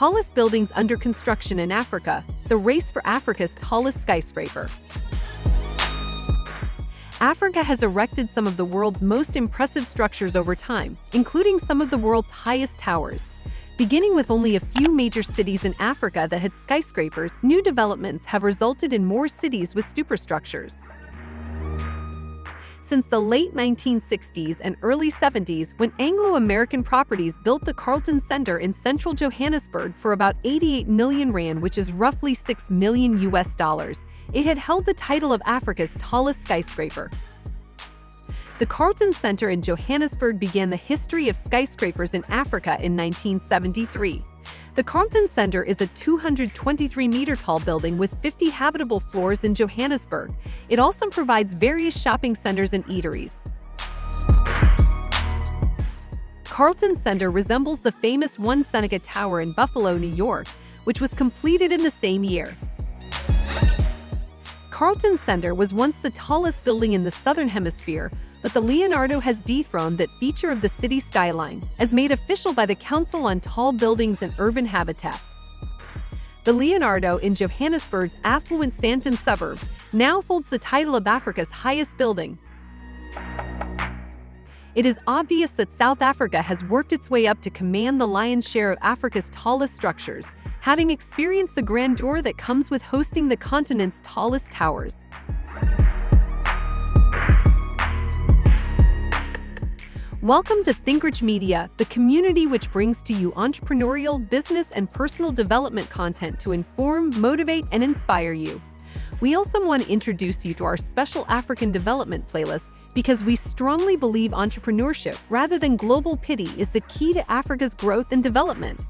Tallest buildings under construction in Africa, the race for Africa's tallest skyscraper. Africa has erected some of the world's most impressive structures over time, including some of the world's highest towers. Beginning with only a few major cities in Africa that had skyscrapers, new developments have resulted in more cities with superstructures. Since the late 1960s and early 70s, when Anglo American Properties built the Carlton Centre in central Johannesburg for about 88 million rand, which is roughly $6 million, it had held the title of Africa's tallest skyscraper. The Carlton Centre in Johannesburg began the history of skyscrapers in Africa in 1973. The Carlton Centre is a 223-meter-tall building with 50 habitable floors in Johannesburg. It also provides various shopping centres and eateries. Carlton Centre resembles the famous One Seneca Tower in Buffalo, New York, which was completed in the same year. Carlton Centre was once the tallest building in the Southern Hemisphere, but the Leonardo has dethroned that feature of the city skyline, as made official by the Council on Tall Buildings and Urban Habitat. The Leonardo in Johannesburg's affluent Sandton suburb now holds the title of Africa's highest building. It is obvious that South Africa has worked its way up to command the lion's share of Africa's tallest structures, having experienced the grandeur that comes with hosting the continent's tallest towers. Welcome to ThinkRich Media, the community which brings to you entrepreneurial, business, and personal development content to inform, motivate, and inspire you. We also want to introduce you to our special African development playlist because we strongly believe entrepreneurship rather than global pity is the key to Africa's growth and development.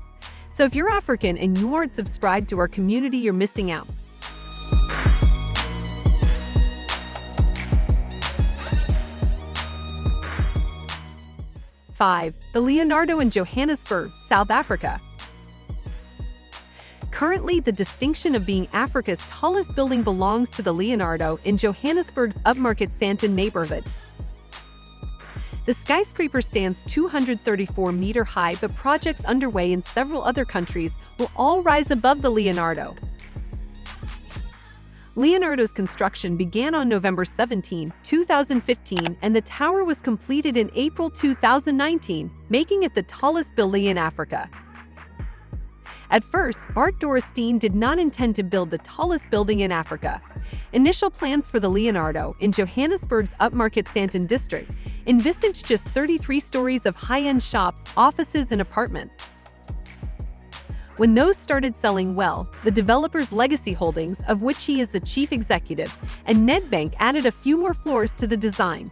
So if you're African and you aren't subscribed to our community, you're missing out. The Leonardo in Johannesburg, South Africa. Currently, the distinction of being Africa's tallest building belongs to the Leonardo in Johannesburg's upmarket Sandton neighborhood. The skyscraper stands 234 meters high, but projects underway in several other countries will all rise above the Leonardo. Leonardo's construction began on November 17, 2015, and the tower was completed in April 2019, making it the tallest building in Africa. At first, Bart Dorrestein did not intend to build the tallest building in Africa. Initial plans for the Leonardo in Johannesburg's upmarket Sandton district envisaged just 33 stories of high-end shops, offices, and apartments. When those started selling well, the developer's Legacy Holdings, of which he is the chief executive, and Nedbank added a few more floors to the design.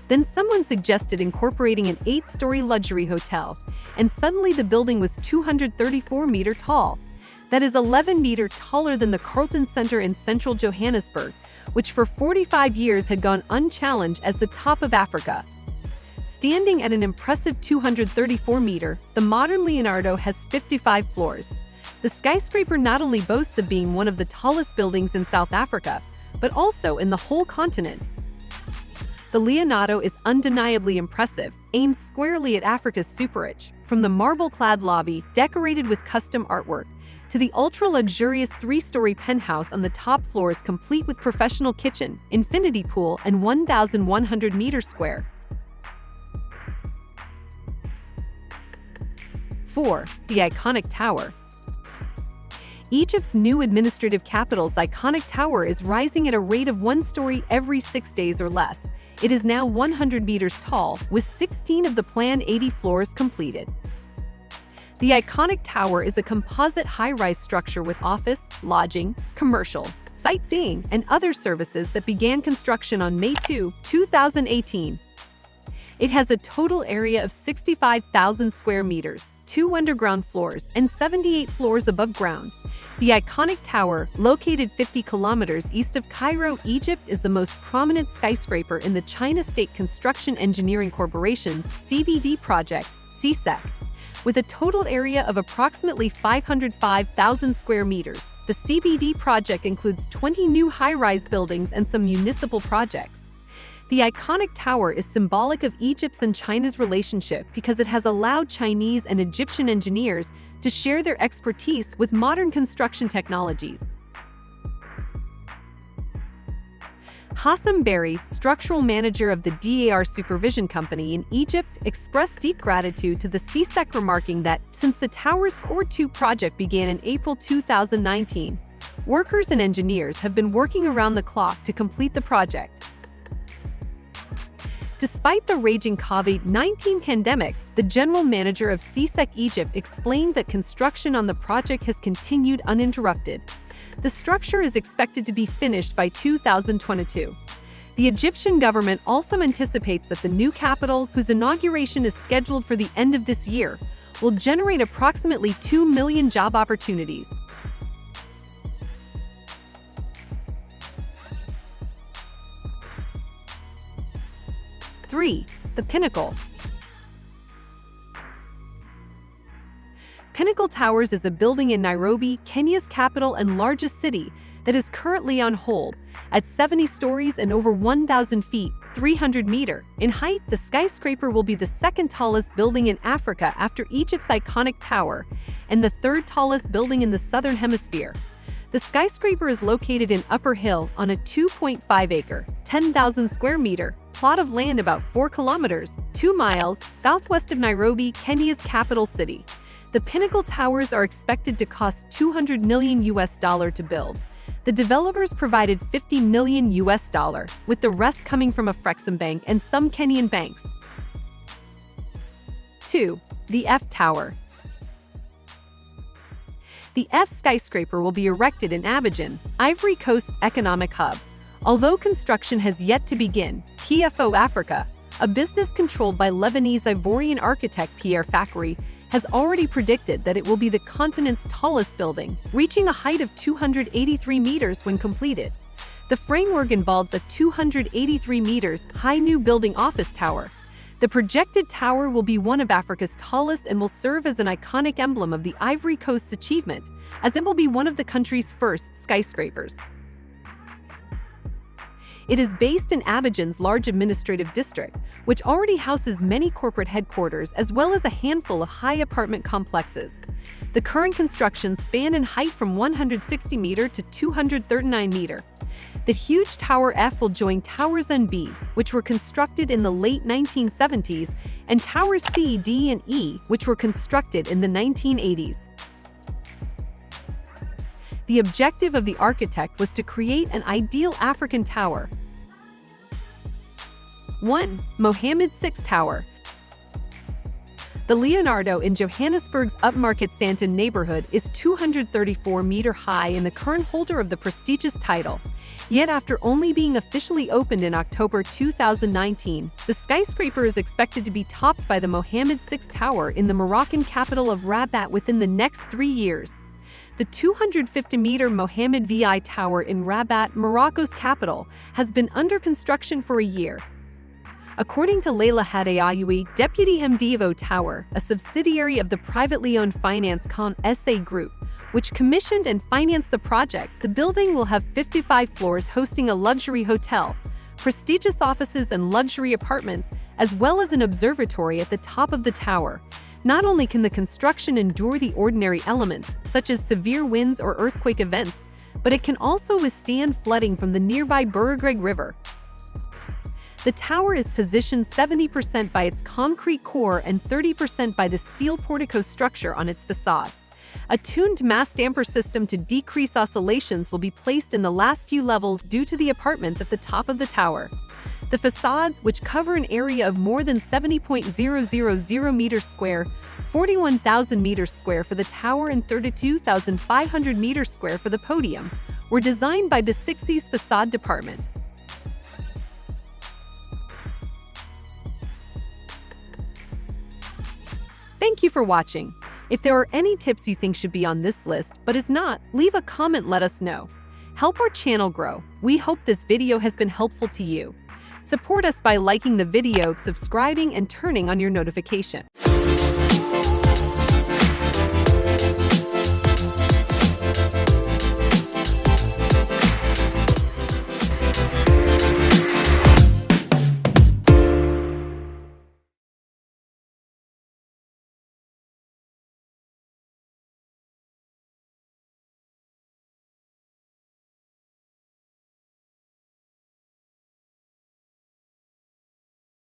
Then someone suggested incorporating an 8-story luxury hotel, and suddenly the building was 234 meters tall. That is 11 meters taller than the Carlton Centre in central Johannesburg, which for 45 years had gone unchallenged as the top of Africa. Standing at an impressive 234 meters, the modern Leonardo has 55 floors. The skyscraper not only boasts of being one of the tallest buildings in South Africa, but also in the whole continent. The Leonardo is undeniably impressive, aimed squarely at Africa's super-rich, from the marble-clad lobby, decorated with custom artwork, to the ultra-luxurious 3-story penthouse on the top floors complete with professional kitchen, infinity pool, and 1,100 meters square. 4. The iconic tower. Egypt's new administrative capital's iconic tower is rising at a rate of 1 story every 6 days or less. It is now 100 meters tall, with 16 of the planned 80 floors completed. The iconic tower is a composite high-rise structure with office, lodging, commercial, sightseeing, and other services that began construction on May 2, 2018. It has a total area of 65,000 square meters, 2 underground floors, and 78 floors above ground. The iconic tower, located 50 kilometers east of Cairo, Egypt, is the most prominent skyscraper in the China State Construction Engineering Corporation's CBD project, CSEC. With a total area of approximately 505,000 square meters, the CBD project includes 20 new high-rise buildings and some municipal projects. The iconic tower is symbolic of Egypt's and China's relationship because it has allowed Chinese and Egyptian engineers to share their expertise with modern construction technologies. Hassam Berry, structural manager of the DAR Supervision Company in Egypt, expressed deep gratitude to the CSEC, remarking that since the tower's Core 2 project began in April 2019, workers and engineers have been working around the clock to complete the project. Despite the raging COVID-19 pandemic, the general manager of CSEC Egypt explained that construction on the project has continued uninterrupted. The structure is expected to be finished by 2022. The Egyptian government also anticipates that the new capital, whose inauguration is scheduled for the end of this year, will generate approximately 2 million job opportunities. Three, the Pinnacle. Pinnacle Towers is a building in Nairobi, Kenya's capital and largest city, that is currently on hold. At 70 stories and over 1,000 feet, 300 meters in height, the skyscraper will be the second tallest building in Africa after Egypt's iconic tower, and the third tallest building in the Southern Hemisphere. The skyscraper is located in Upper Hill on a 2.5-acre, 10,000 square meter plot of land about 4 kilometers, 2 miles, southwest of Nairobi, Kenya's capital city. The Pinnacle Towers are expected to cost $200 million to build. The developers provided $50 million, with the rest coming from Afrexim Bank and some Kenyan banks. 2. The F Tower. The F skyscraper will be erected in Abidjan, Ivory Coast's economic hub. Although construction has yet to begin, PFO Africa, a business controlled by Lebanese Ivorian architect Pierre Fakhri, has already predicted that it will be the continent's tallest building, reaching a height of 283 meters when completed. The framework involves a 283 meters high new building office tower. The projected tower will be one of Africa's tallest and will serve as an iconic emblem of the Ivory Coast's achievement, as it will be one of the country's first skyscrapers. It is based in Abidjan's large administrative district, which already houses many corporate headquarters as well as a handful of high apartment complexes. The current construction spans in height from 160 meters to 239 meters. The huge Tower F will join Towers N, B, which were constructed in the late 1970s, and Towers C, D, and E, which were constructed in the 1980s. The objective of the architect was to create an ideal African tower. 1. Mohammed VI Tower. The Leonardo in Johannesburg's upmarket Sandton neighborhood is 234 meters high and the current holder of the prestigious title. Yet after only being officially opened in October 2019, the skyscraper is expected to be topped by the Mohammed VI Tower in the Moroccan capital of Rabat within the next 3 years. The 250-meter Mohammed VI Tower in Rabat, Morocco's capital, has been under construction for a year. According to Leila Hadayaoui, deputy MD of O Tower, a subsidiary of the privately owned finance con SA Group, which commissioned and financed the project, the building will have 55 floors hosting a luxury hotel, prestigious offices and luxury apartments, as well as an observatory at the top of the tower. Not only can the construction endure the ordinary elements, such as severe winds or earthquake events, but it can also withstand flooding from the nearby Burgreg River. The tower is positioned 70% by its concrete core and 30% by the steel portico structure on its facade. A tuned mass damper system to decrease oscillations will be placed in the last few levels due to the apartments at the top of the tower. The facades, which cover an area of more than 70.000 meters square, 41,000 meters square for the tower and 32,500 meters square for the podium, were designed by Besixi's facade department. Thank you for watching. If there are any tips you think should be on this list but is not, leave a comment, let us know. Help our channel grow. We hope this video has been helpful to you. Support us by liking the video, subscribing, and turning on your notification.